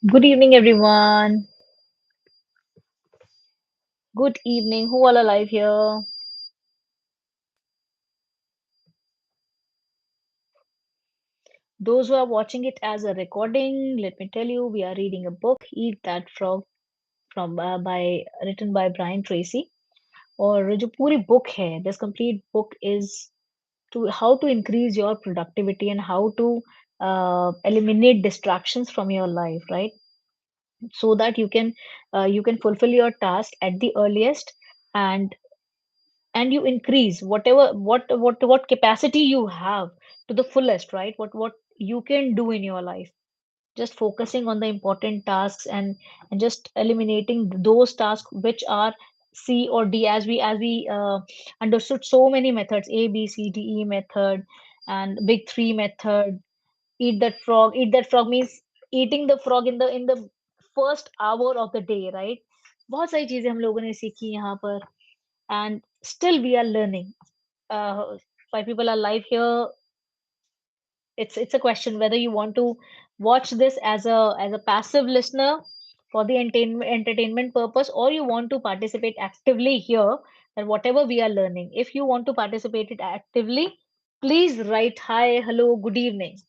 Good evening, everyone. Good evening. Who all alive here? Those who are watching it as a recording, let me tell you, we are reading a book, Eat That Frog, from by written by Brian Tracy. और जो पूरी book है, this complete book is to how to increase your productivity and how to eliminate distractions from your life, right? So that you can fulfill your task at the earliest and you increase what capacity you have to the fullest, right? What you can do in your life, just focusing on the important tasks and just eliminating those tasks which are C or D, as we understood so many methods, A B C D E method and big three method. Eat that frog means eating the frog in the first hour of the day, right? बहुत सारी चीजें हम लोगों ने सीखी यहाँ पर, and still we are learning. Five people are live here. It's a question whether you want to watch this as a passive listener for the entertainment purpose, or you want to participate actively here, and whatever we are learning, if you want to participate it actively, please write hi, hello, good evening.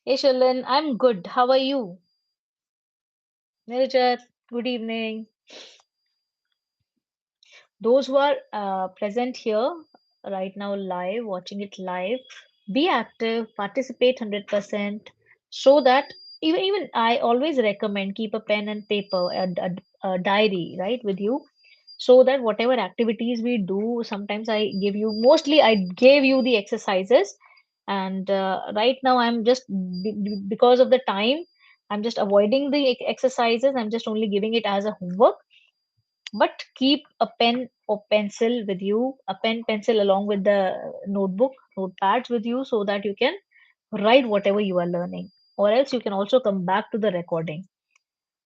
Hey Shalin, I'm good, how are you? Nirjat, good evening. Those who are present here right now live, watching it live, be active, participate 100%, so that even I always recommend keep a pen and paper and a diary, right, with you, so that whatever activities we do, sometimes mostly I gave you the exercises, and right now I'm just because of the time, I'm just avoiding the exercises. I'm just only giving it as a homework, but keep a pen or pencil with you, a pen, pencil along with the notebook, notepads with you, so that you can write whatever you are learning. Or else you can also come back to the recording.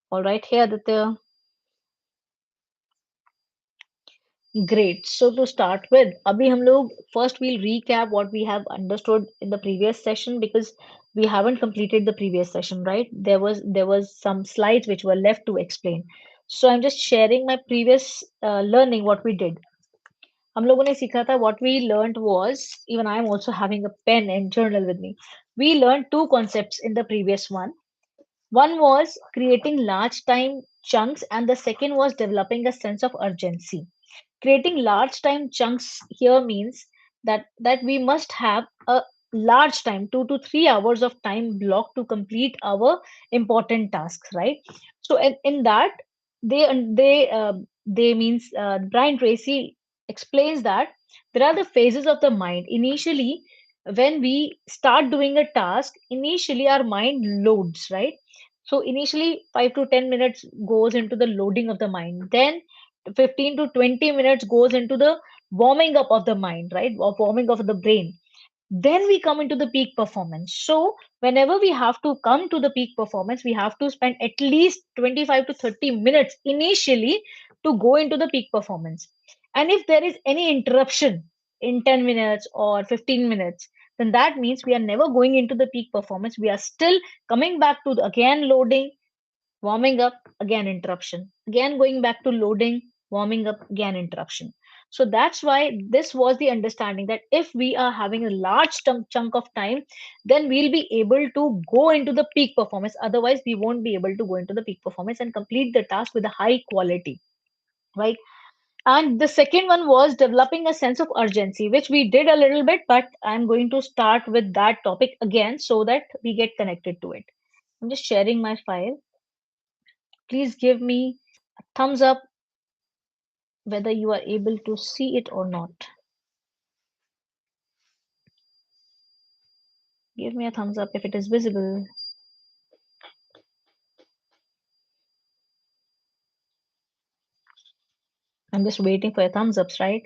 All right, here, Aditya. Great. So to start with, abhi hum log first we'll recap what we have understood in the previous session, because we haven't completed the previous session, right? There was some slides which were left to explain. So I'm just sharing my previous learning, what we did. हम लोगों ने सीखा था, what we learned was, even I am also having a pen and journal with me. We learned two concepts in the previous one. One was creating large time chunks, and the second was developing a sense of urgency. Creating large time chunks here means that we must have a large time, 2 to 3 hours of time block to complete our important tasks, right? So in that, they means Brian Tracy explains that there are the phases of the mind. Initially, when we start doing a task, initially our mind loads, right? So initially 5 to 10 minutes goes into the loading of the mind. Then 15 to 20 minutes goes into the warming up of the mind, right? Or warming up of the brain. Then we come into the peak performance. So whenever we have to come to the peak performance, we have to spend at least 25 to 30 minutes initially to go into the peak performance. And if there is any interruption in 10 minutes or 15 minutes, then that means we are never going into the peak performance. We are still coming back to again loading, warming up, again interruption, again going back to loading, warming up, again interruption. So that's why this was the understanding, that if we are having a large chunk of time, then we'll be able to go into the peak performance. Otherwise, we won't be able to go into the peak performance and complete the task with a high quality, right? And the second one was developing a sense of urgency, which we did a little bit, but I'm going to start with that topic again so that we get connected to it. I'm just sharing my file. Please give me a thumbs up whether you are able to see it or not. Give me a thumbs up if it is visible. I'm just waiting for your thumbs ups, right?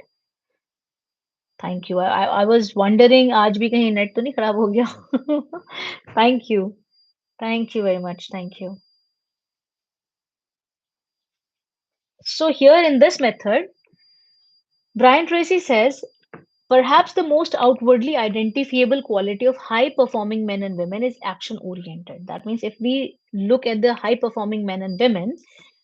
Thank you. I was wondering आज भी कहीं net तो नहीं खराब हो गया. Thank you. Thank you very much. Thank you. So here in this method, Brian Tracy says Perhaps the most outwardly identifiable quality of high performing men and women is action oriented. That means if we look at the high performing men and women,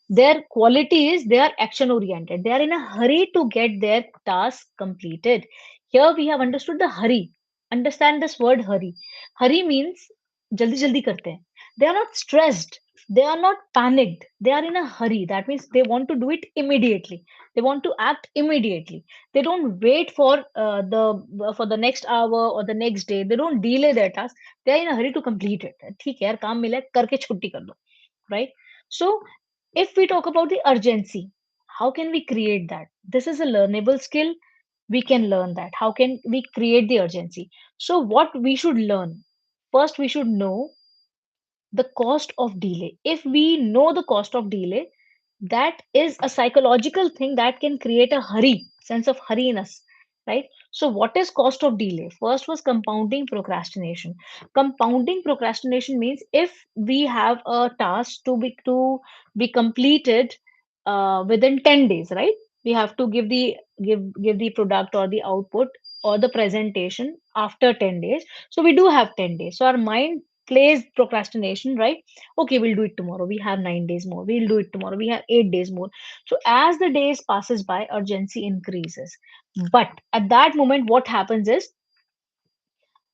their quality is they are action oriented. They are in a hurry to get their task completed. Here we have understood the hurry. Understand this word hurry. Hurry means jaldi jaldi karte hain. They are not stressed. They are not panicked. They are in a hurry. That means they want to do it immediately. They want to act immediately. They don't wait for the next hour or the next day. They don't delay their task. They are in a hurry to complete it. ठीक है यार काम मिला है करके छुट्टी कर दो, right? So if we talk about the urgency, how can we create that? This is a learnable skill. We can learn that. How can we create the urgency? So what we should learn? First, we should know the cost of delay. If we know the cost of delay, that is a psychological thing that can create a hurry, sense of hurry in us, right? So, what is cost of delay? First was compounding procrastination. Compounding procrastination means if we have a task to be completed within 10 days, right? We have to give the product or the output or the presentation after 10 days. So we do have 10 days. So our mind plays procrastination, right? Okay, we'll do it tomorrow. We have 9 days more. We'll do it tomorrow. We have 8 days more. So as the days passes by, urgency increases. But at that moment, what happens is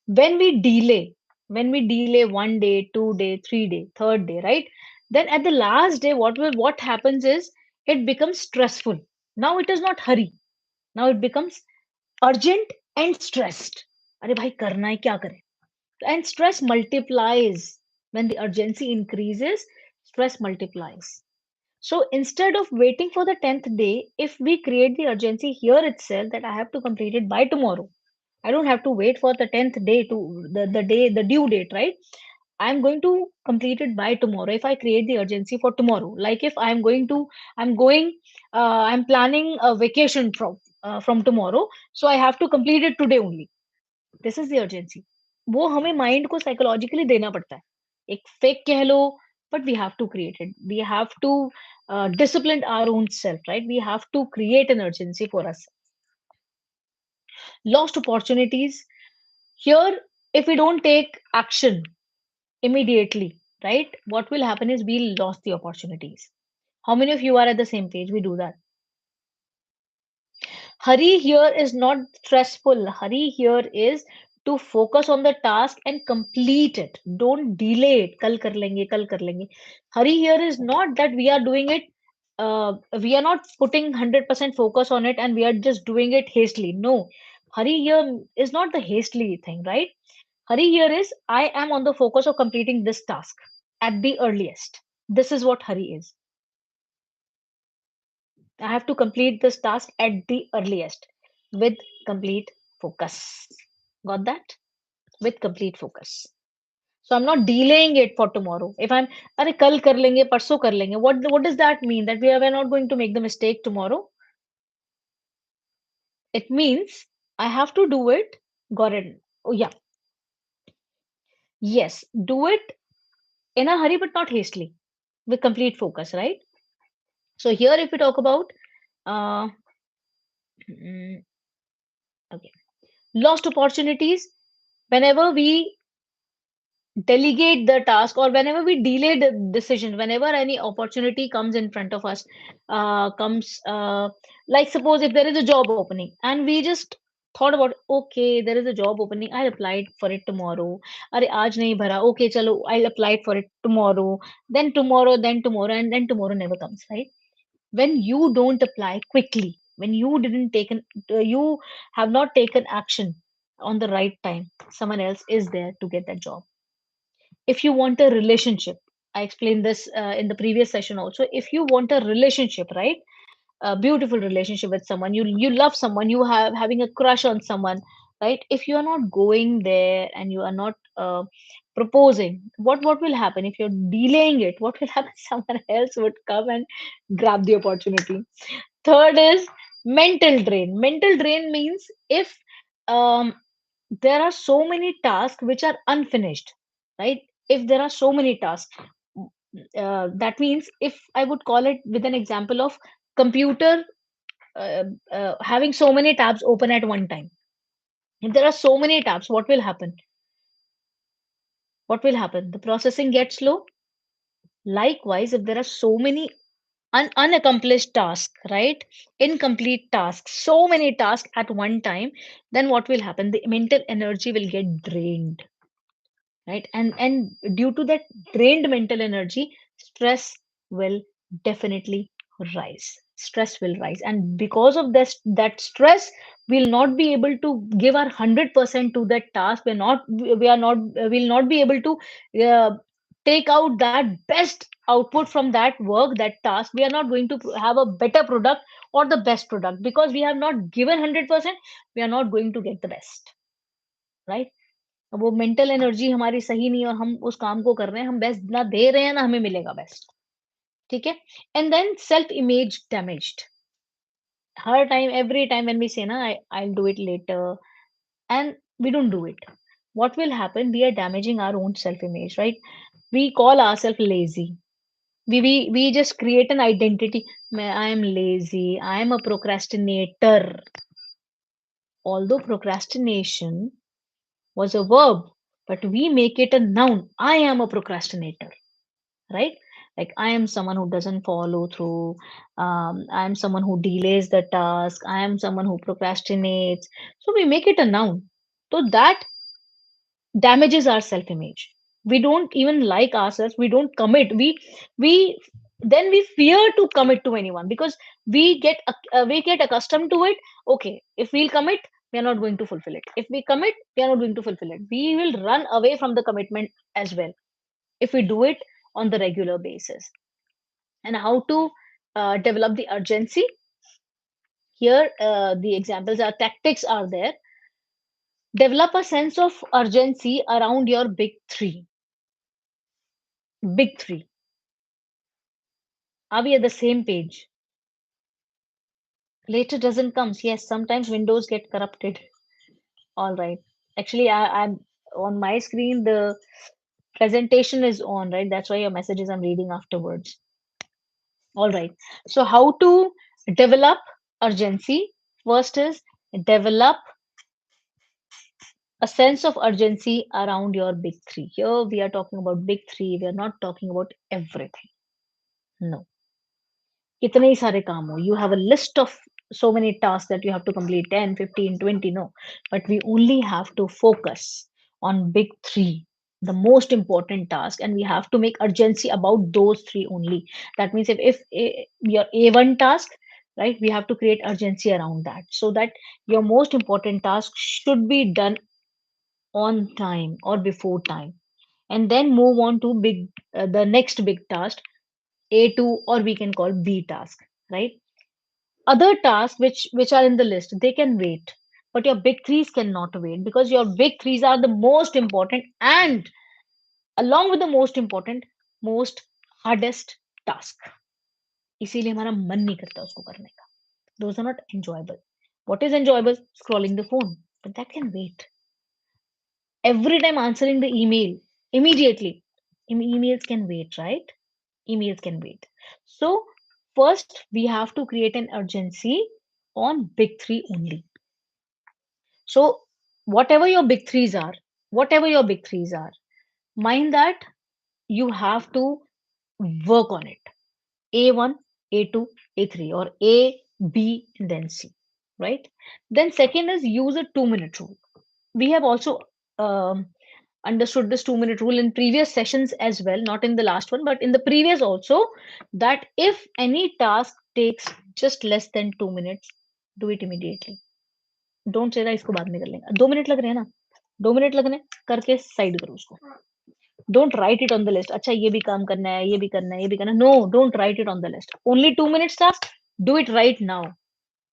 when we delay, when we delay 1 day, 2 day, 3 day, third day, right? Then at the last day, what happens is it becomes stressful. Now it is not hurry. Now it becomes urgent and stressed. अरे भाई करना है क्या करें? And stress multiplies. When the urgency increases, stress multiplies. So instead of waiting for the 10th day, if we create the urgency here itself that I have to complete it by tomorrow, I don't have to wait for the 10th day to the day, the due date, right? I'm going to complete it by tomorrow. If I create the urgency for tomorrow, like if I'm going, I'm planning a vacation from tomorrow, so I have to complete it today only. This is the urgency. वो हमें mind को psychologically देना पड़ता है. एक fake कह लो, but we have to create it. We have to discipline our own self, right? We have to create an urgency for us. Lost opportunities. Here, if we don't take action immediately, right, what will happen is we'll lose the opportunities. How many of you are at the same page? We do that. Hurry here is not stressful. Hurry here is to focus on the task and complete it. Don't delay it. Kal kar lenge, kal kar lenge. Hurry here is not that we are doing it. We are not putting 100% focus on it and we are just doing it hastily. No, hurry here is not the hastily thing, right? Hurry here is I am on the focus of completing this task at the earliest. This is what hurry is. I have to complete this task at the earliest with complete focus. Got that? With complete focus. So I'm not delaying it for tomorrow. If I'm, अरे कल कर लेंगे, परसों कर लेंगे. What does that mean? That we're not going to make the mistake tomorrow? It means I have to do it. Got it. Oh yeah. Yes. Do it in a hurry, but not hastily. With complete focus, right? So here, if we talk about, uh, mm, okay, lost opportunities. Whenever we delegate the task or whenever we delay the decision, whenever any opportunity comes in front of us, comes like suppose if there is a job opening and we just thought about, okay, there is a job opening, I'll apply for it tomorrow. अरे आज नहीं भरा, okay चलो I'll apply for it tomorrow, then tomorrow, and then tomorrow never comes, right? When you don't apply quickly, when you didn't taken you have not taken action on the right time, someone else is there to get that job. If you want a relationship, I explained this in the previous session also. If you want a relationship, right, a beautiful relationship with someone, you love someone, you have having a crush on someone, right? If you are not going there and you are not proposing, what will happen? If you're delaying it, what will happen? Someone else would come and grab the opportunity. Third is mental drain. Mental drain means if um, there are so many tasks which are unfinished, right? If there are so many tasks, that means if I would call it with an example of computer having so many tabs open at one time. If there are so many tabs, what will happen? What will happen? The processing gets slow. Likewise, if there are so many unaccomplished tasks, right? Incomplete tasks, so many tasks at one time, then what will happen? The mental energy will get drained, right? And due to that drained mental energy, stress will definitely rise. Stress will rise, and because of this, that stress, we'll not be able to give our 100% to that task. We are not will not be able to uh, take out that best output from that work, that task. We are not going to have a better product or the best product, because we have not given 100%. We are not going to get the best, right? वो mental energy हमारी सही नहीं है और हम उस काम को कर रहे हैं, हम बेस्ट ना दे रहे हैं ना हमें मिलेगा बेस्ट, ठीक है? And then self image damaged. हर time, every time when we say ना I'll do it later, and we don't do it, what will happen? We are damaging our own self image, right? We call ourselves lazy. We just create an identity. I am lazy, I am a procrastinator. Although procrastination was a verb, but we make it a noun. I am a procrastinator, right? Like, I am someone who doesn't follow through. I am someone who delays the task. I am someone who procrastinates. So we make it a noun. So that damages our self image. We don't even like ourselves. We don't commit. We then we fear to commit to anyone, because we get accustomed to it. Okay, if we'll commit, we are not going to fulfill it. If we commit, we are not going to fulfill it. We will run away from the commitment as well if we do it on the regular basis. And how to develop the urgency? Here, the examples are, tactics are there. Develop a sense of urgency around your big three. Big three. Are we at the same page? Later doesn't comes. Yes, sometimes windows get corrupted. All right. Actually, I'm on my screen. The presentation is on, right? That's why your messages I'm reading afterwards. All right. So, how to develop urgency? First is develop a sense of urgency around your big three. Here we are talking about big three. We are not talking about everything. No. कितने ही सारे काम हो, you have a list of so many tasks that you have to complete, 10, 15, 20. No, but we only have to focus on big three, the most important task, and we have to make urgency about those three only. That means your A1 task, right, we have to create urgency around that, so that your most important task should be done on time or before time, and then move on to the next big task, A2, or we can call B task, right? Other tasks which are in the list, they can wait, but your big threes cannot wait, because your big threes are the most important, and along with the most important, most hardest task. इसीलिए हमारा मन नहीं करता उसको करने का. Those are not enjoyable. What is enjoyable? Scrolling the phone, but that can wait. Every time answering the email immediately, emails can wait, right? Emails can wait. So first we have to create an urgency on big three only. So whatever your big threes are, whatever your big threes are, mind that you have to work on it. A1, A2, A3, or A, B, and then C, right? Then second is use a 2-minute rule. We have also um, understood this 2-minute rule in previous sessions as well, not in the last one, but in the previous also, that if any task takes just less than 2 minutes, do it immediately. Don't say that इसको बाद में कर लेंगे. 2 minute लग रहे हैं ना, 2 minute लग रहे हैं, करके साइड करो उसको. Don't write it on the list. अच्छा ये भी काम करना है, ये भी करना है, ये भी करना है. No, don't write it on the list. Only 2 minutes task. Do it right now,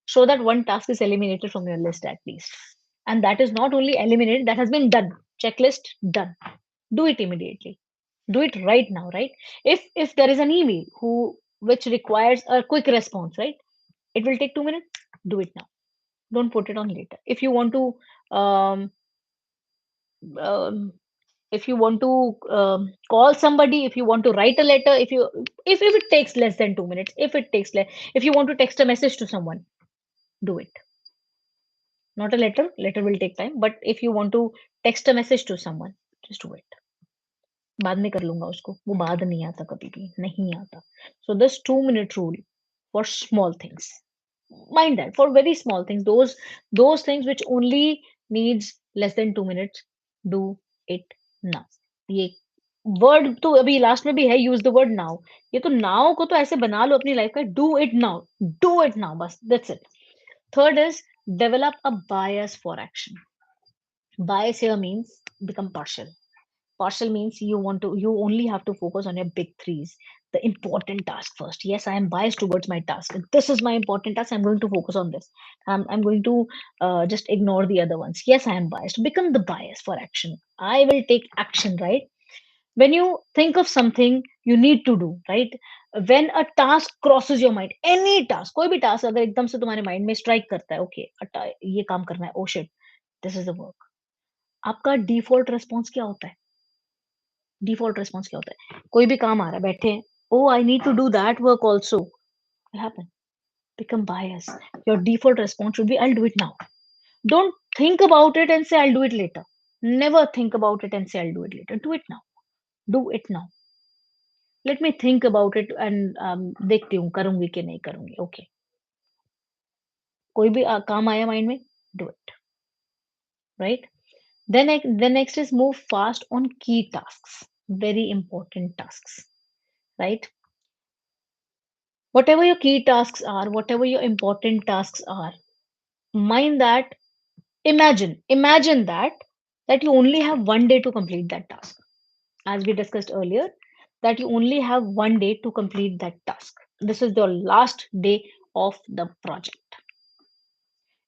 so that one task is eliminated from your list at least. And that is not only eliminated, that has been done. Checklist done. Do it immediately. Do it right now, right? If there is an email which requires a quick response, right? It will take 2 minutes. Do it now. Don't put it on later. Um, um, if you want to call somebody, if you want to write a letter, if it takes less than 2 minutes, if it takes less, if you want to text a message to someone, do it. Not a letter. Letter will take time. But if you want to text a message to someone, just do it. बाद में कर लूंगा उसको, वो बाद नहीं आता, कभी भी नहीं आता. So this 2 minute rule for small things. Mind that for very small things, those things which only needs less than 2 minutes, do it now. ये वर्ड तो अभी लास्ट में भी है, यूज द वर्ड नाउ. ये तो नाउ को तो ऐसे बना लो अपनी लाइफ का, डू इट नाउ, बस that's it. Third is develop a bias for action. Bias here means become partial. Partial means you only have to focus on your big threes, the important task first. Yes, I am biased towards my task. This is my important task. I'm going to focus on this. I'm going to just ignore the other ones. Yes, I am biased. Become the bias for action. I will take action, right? When you think of something you need to do, right? When a task crosses your mind, any task, कोई भी task अगर एकदम से तुम्हारे mind में strike करता है, okay, ये काम करना है, oh shit, this is the work. आपका default response क्या होता है? डिफॉल्ट रिस्पॉन्स क्या होता है? कोई भी काम आ रहा है, बैठे हैं, oh I need to do that work also. What happened? Become biased. Your default response should be I'll do it now. Don't think about it and say I'll do it later. Never think about it and say I'll do it later. Do it now. Do it now. Let me think about it and देखती हूँ करूंगी कि नहीं करूंगी. Okay. कोई भी काम आया माइंड में, do it. Right? Then the next is move fast on key tasks. Very important tasks. Right? Whatever your key tasks are, whatever your important tasks are, mind that, imagine that you only have 1 day to complete that task. As we discussed earlier, that you only have 1 day to complete that task. This is your last day of the project.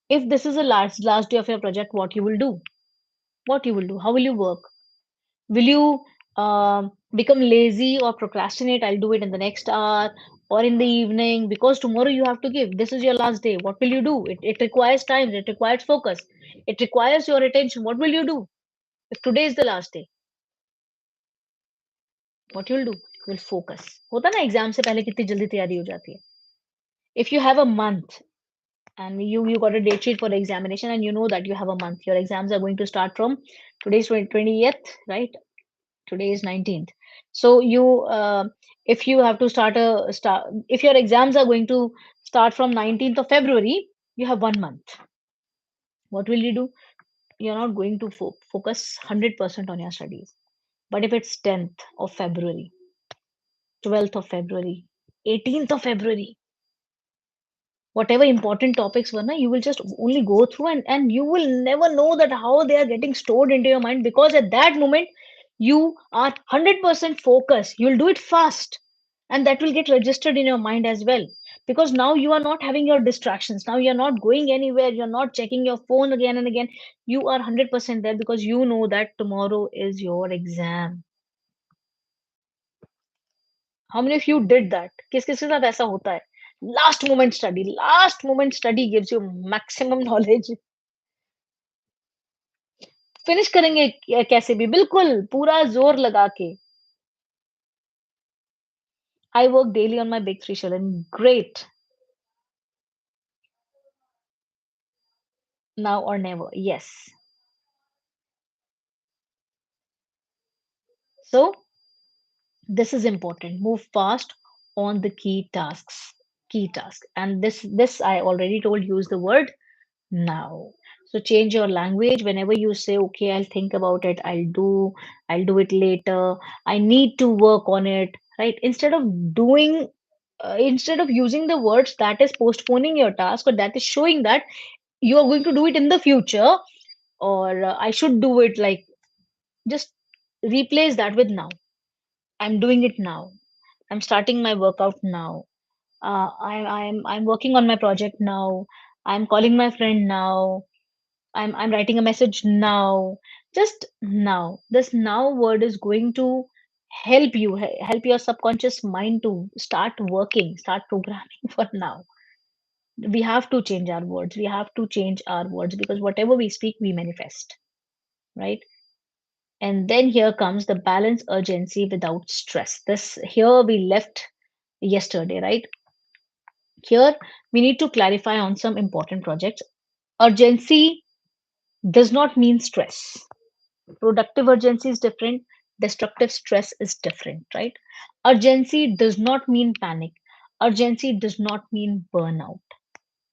If this is the last day of your project, what you will do? What you will do? How will you work? Will you become lazy or procrastinate? I'll do it in the next hour or in the evening because tomorrow you have to give. This is your last day. What will you do? It requires time, it requires focus, it requires your attention. What will you do? If today is the last day, what you'll do? You will focus. होता ना exam से पहले कितनी जल्दी तैयारी हो जाती है. If you have a month and you got a date sheet for the examination and you know that you have a month, your exams are going to start from today's 20th, right? Today is 19th. So you if you have to start if your exams are going to start from 19th of February, you have 1 month. What will you do? You're not going to focus 100% on your studies. But if it's 10th of February, 12th of February, 18th of February, whatever important topics were, na, you will just only go through and you will never know that how they are getting stored into your mind, because at that moment you are 100% focused. You'll do it fast and that will get registered in your mind as well, because now you are not having your distractions. Now you're not going anywhere. You're not checking your phone again and again. You are 100% there because you know that tomorrow is your exam. How many of you did that? किस किस के साथ ऐसा होता है? Last moment study gives you maximum knowledge. Finish करेंगे कैसे भी, बिल्कुल पूरा जोर लगा के. I work daily on my big three children. Great. Now or never. Yes. So this is important. Move fast on the key tasks. Key task. And this I already told, use the word now. So change your language whenever you say, okay, I'll think about it, I'll do it later, I need to work on it, right? Instead of using the words that is postponing your task or that is showing that you are going to do it in the future, or I should do it, like, just replace that with now. I'm doing it now. I'm starting my workout now. I'm working on my project now. I'm calling my friend now. I'm writing a message now. Just now. This now word is going to help your subconscious mind to start working, start programming for now. We have to change our words. We have to change our words because whatever we speak, we manifest, right? And then here comes the balance urgency without stress. This here we left yesterday, right? Here we need to clarify on some important projects. Urgency does not mean stress. Productive urgency is different, destructive stress is different, right? Urgency does not mean panic. Urgency does not mean burnout,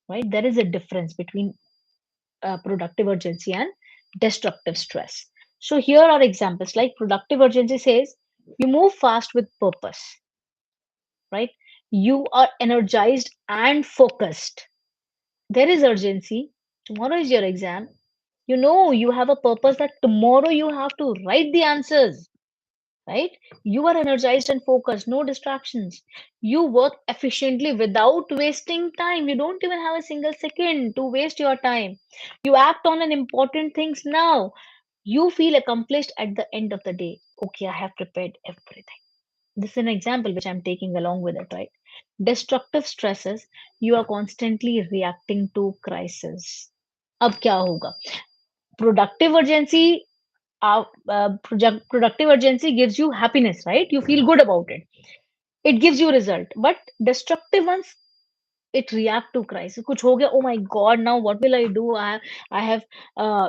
right? There is a difference between productive urgency and destructive stress. So here are examples like productive urgency says you move fast with purpose, right? You are energized and focused. There is urgency. Tomorrow is your exam. You know you have a purpose that tomorrow you have to write the answers, right? You are energized and focused, no distractions. You work efficiently without wasting time. You don't even have a single second to waste your time. You act on an important things now. You feel accomplished at the end of the day. Okay, I have prepared everything. This is an example which I'm taking along with it, right? Destructive stresses, you are constantly reacting to crisis. अब क्या होगा? Productive urgency productive urgency gives you happiness, right? You feel good about it. It gives you result. But destructive ones, it react to crisis. कुछ हो गया, oh my god, now what will I do? I have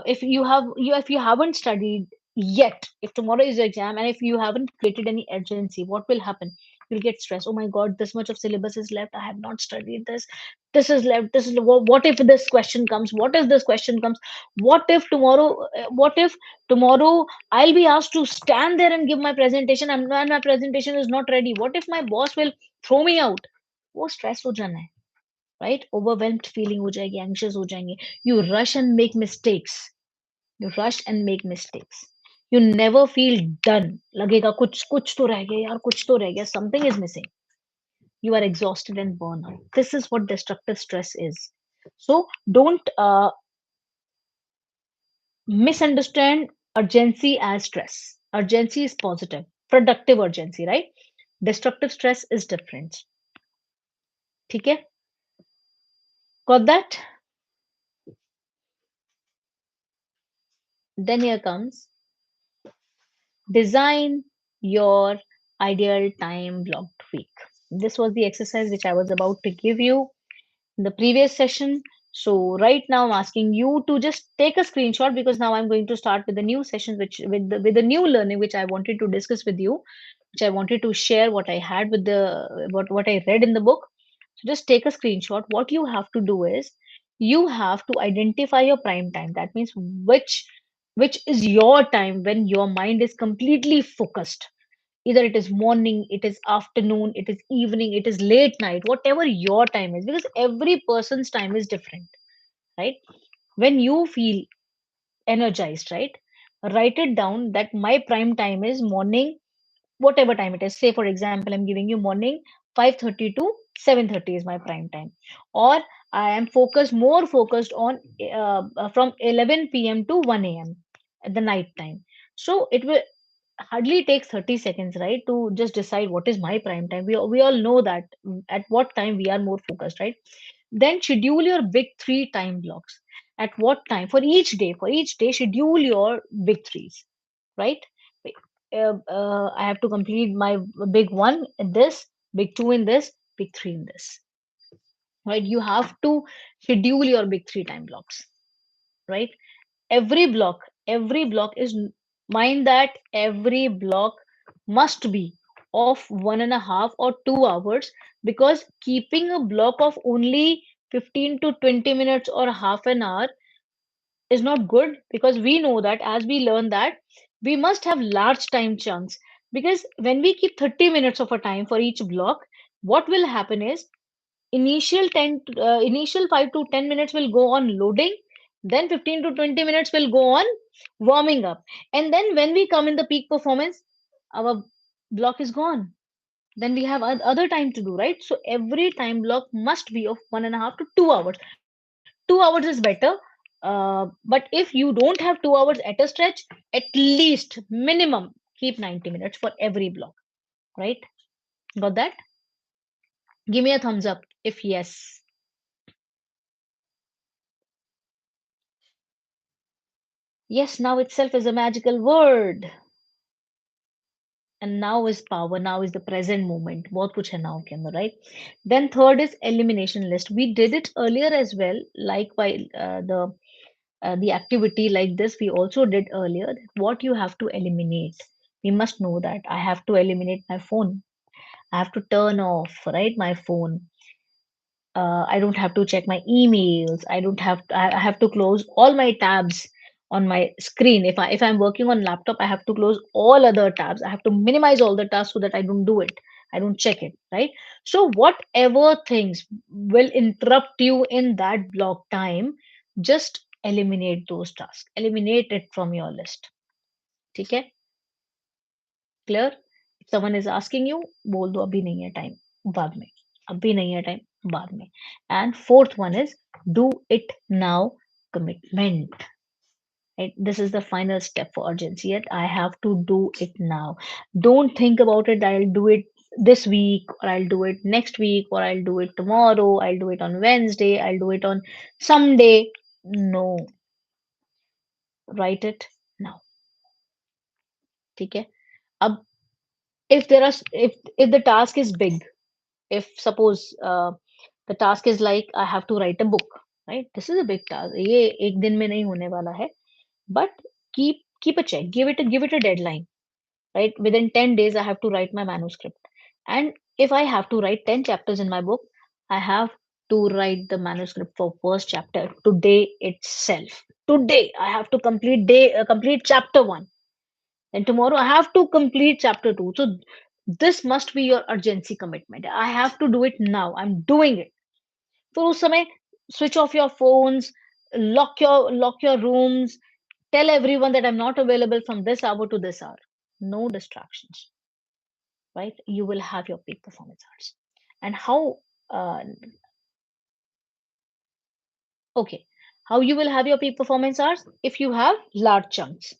if you haven't studied yet, if tomorrow is your exam and if you haven't created any urgency, what will happen? You'll get stressed. Oh my god, this much of syllabus is left. I have not studied this. This is left. This is what if this question comes? What if this question comes? What if tomorrow? What if tomorrow I'll be asked to stand there and give my presentation and my presentation is not ready? What if my boss will throw me out? वो stress हो जाना है, right? Overwhelmed feeling हो जाएगी, anxious हो जाएंगे. You rush and make mistakes. You rush and make mistakes. You never feel done. लगेगा कुछ कुछ तो रह गया यार, कुछ तो रह गया. Something is missing. You are exhausted and burn out. This is what destructive stress is. So don't misunderstand urgency as stress. Urgency is positive, productive urgency, right? Destructive stress is different. ठीक है? Got that? Then here comes design your ideal time blocked week. This was the exercise which I was about to give you in the previous session. So right now I'm asking you to just take a screenshot because now I'm going to start with the new session which with the new learning which I wanted to discuss with you, which I wanted to share what I had with the what I read in the book. So just take a screenshot. What you have to do is you have to identify your prime time. That means which is your time when your mind is completely focused. Either it is morning, it is afternoon, it is evening, it is late night, whatever your time is, because every person's time is different, right? When you feel energized, right? Write it down that my prime time is morning, whatever time it is. Say for example, I'm giving you morning 5:30 to 7:30 is my prime time, or I am focused more focused on from 11 p.m. to 1 a.m. at the night time. So it will hardly takes 30 seconds, right, to just decide what is my prime time. We all know that at what time we are more focused, right? Then schedule your big three time blocks. At what time for each day schedule your big threes, right? I have to complete my big one in this, big two in this, big three in this, right? You have to schedule your big three time blocks, right? Every block is mind that every block must be of 1.5 or 2 hours, because keeping a block of only 15 to 20 minutes or half an hour is not good, because we know that as we learn that we must have large time chunks, because when we keep 30 minutes of a time for each block, what will happen is initial 5 to 10 minutes will go on loading, then 15 to 20 minutes will go on warming up, and then when we come in the peak performance, our block is gone. Then we have other time to do, right? So every time block must be of 1.5 to 2 hours. 2 hours is better, but if you don't have 2 hours at a stretch, at least minimum keep 90 minutes for every block, right? Got that? Give me a thumbs up if yes. Yes, now itself is a magical word. And now is power, now is the present moment, बहुत कुछ है now के अंदर, right? Then third is elimination list. We did it earlier as well, like while the activity like this we also did earlier, that what you have to eliminate. We must know that I have to eliminate my phone. I have to turn off, right, my phone. I don't have to check my emails. I have to close all my tabs on my screen. If I'm working on laptop, I have to close all other tabs. I have to minimize all the tasks so that I don't do it. I don't check it, right? So whatever things will interrupt you in that block time, just eliminate those tasks. Eliminate it from your list. Okay? Clear? Someone is asking you, बोल दो अभी नहीं है time, बाद में, अभी नहीं है टाइम, बाद में. And fourth one is do it now commitment. Right? This is the final step for urgency. Yet I have to do it now. Don't think about it that I'll do it this week, or I'll do it next week, or I'll do it tomorrow, I'll do it on Wednesday, I'll do it on someday. No, write it now. ठीक है? अब if there are if the task is big, if suppose the task is like I have to write a book, right? This is a big task. ये एक दिन में नहीं होने वाला है. But keep a check. Give it a deadline, right? Within 10 days, I have to write my manuscript. And if I have to write 10 chapters in my book, I have to write the manuscript for first chapter today itself. Today, I have to complete chapter one. And tomorrow, I have to complete chapter two. So this must be your urgency commitment. I have to do it now. I'm doing it. फिर उस समय switch off your phones, lock your rooms, tell everyone that I'm not available from this hour to this hour. No distractions, right? You will have your peak performance hours. And uh, okay, how you will have your peak performance hours? If you have large chunks.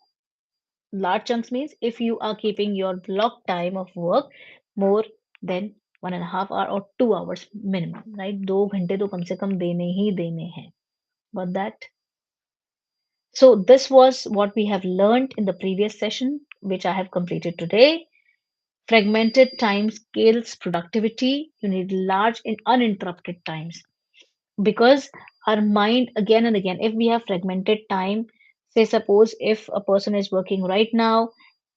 Large chunks means if you are keeping your block time of work more than 1.5 hour or 2 hours minimum, right? 2 घंटे तो कम से कम देने ही देने हैं. But that So this was what we have learned in the previous session, which I have completed today. Fragmented time scales productivity. You need large and uninterrupted times because our mind again and again, if we have fragmented time, say suppose if a person is working right now,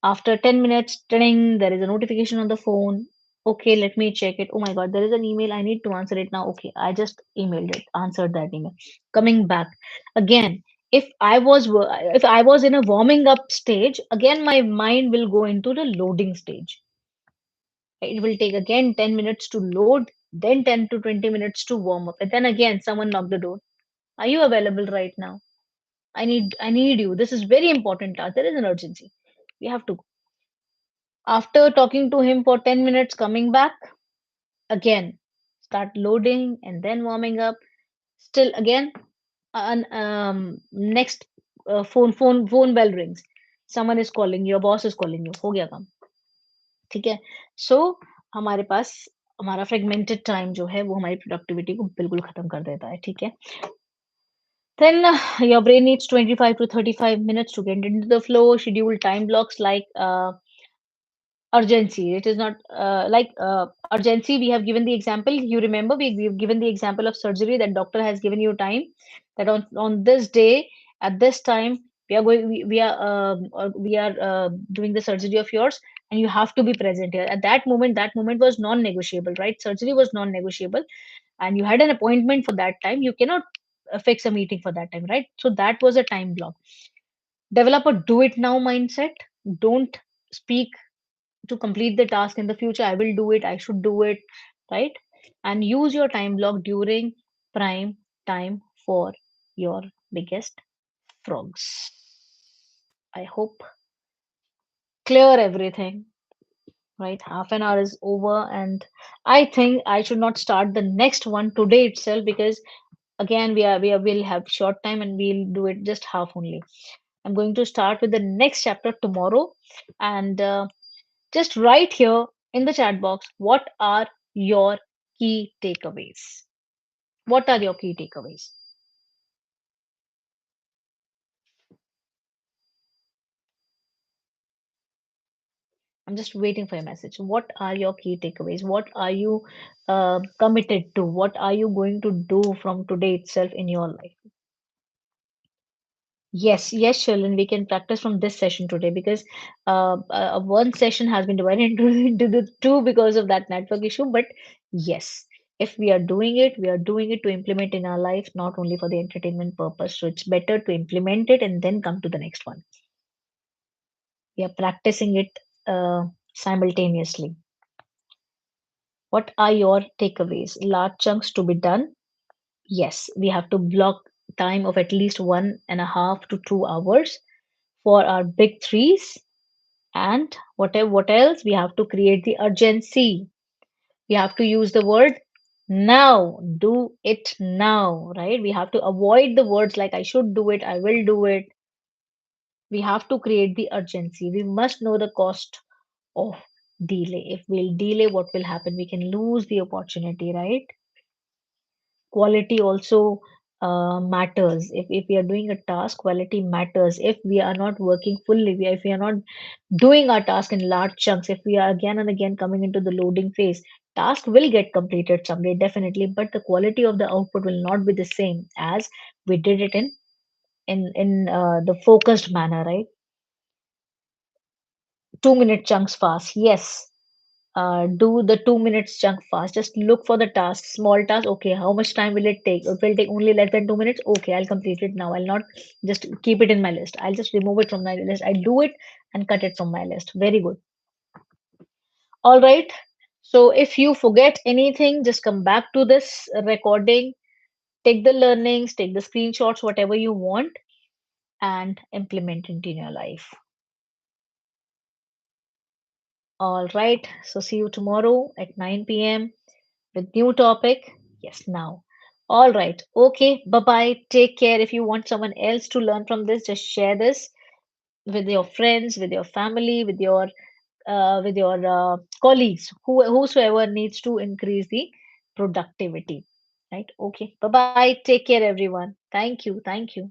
after 10 minutes, ding, there is a notification on the phone. Okay, let me check it. Oh my god, there is an email, I need to answer it now. Okay, I just emailed it, answered that email. Coming back again, if I was in a warming up stage, again my mind will go into the loading stage. It will take again 10 minutes to load, then 10 to 20 minutes to warm up. And then again, someone knocked the door. Are you available right now? I need you. This is very important task. There is an urgency. We have to. After talking to him for 10 minutes, coming back, again, start loading and then warming up. Still again, next phone bell rings. Someone is calling you, your boss is calling you. हो गया काम. ठीक है. So हमारे पास हमारा fragmented time जो है वो हमारी प्रोडक्टिविटी को बिल्कुल खत्म कर देता है. ठीक है. Then your brain needs 25 to 35 minutes to get into the flow. Schedule time blocks like urgency. It is not like urgency. We have given the example. You remember we've given the example of surgery that doctor has given you time that on this day at this time we are doing the surgery of yours and you have to be present here at that moment. That moment was non-negotiable, right? Surgery was non-negotiable and you had an appointment for that time. You cannot fix a meeting for that time, right? So that was a time block. Develop a do it now mindset. Don't speak to complete the task in the future. I will do it, I should do it, right? And use your time block during prime time for your biggest frogs. I hope clear everything, right? Half an hour is over and I think I should not start the next one today itself because again we'll have short time and we'll do it just half only. I'm going to start with the next chapter tomorrow and just write here in the chat box what are your key takeaways. What are your key takeaways? I'm just waiting for your message. What are your key takeaways? What are you committed to? What are you going to do from today itself in your life? Yes, yes, Shalin, we can practice from this session today because one session has been divided into the two because of that network issue. But yes, if we are doing it, we are doing it to implement in our life, not only for the entertainment purpose. So it's better to implement it and then come to the next one. We are practicing it simultaneously. What are your takeaways? Large chunks to be done. Yes, we have to block time of at least 1.5 to 2 hours for our big threes. And what else? We have to create the urgency. We have to use the word now. Do it now, right? We have to avoid the words like I should do it, I will do it. We have to create the urgency. We must know the cost of delay. If we'll delay, what will happen? We can lose the opportunity, right? Quality also matters. If we are doing a task, quality matters. If we are not working fully, if we are not doing our task in large chunks, if we are again and again coming into the loading phase, task will get completed someday, definitely, but the quality of the output will not be the same as we did it in the focused manner, right? 2 minute chunks fast, yes. Do the 2 minutes chunk fast. Just look for the task, small task. Okay, how much time will it take? It will take only less than 2 minutes. Okay, I'll complete it now. I'll not just keep it in my list. I'll just remove it from my list. I'll do it and cut it from my list. Very good. All right. So if you forget anything, just come back to this recording, take the learnings, take the screenshots, whatever you want, and implement it in your life. All right. So see you tomorrow at 9 p.m. with new topic. Yes, now. All right. Okay. Bye bye. Take care. If you want someone else to learn from this, just share this with your friends, with your family, with your colleagues, whosoever needs to increase the productivity. Right? Okay. Bye bye. Take care, everyone. Thank you. Thank you.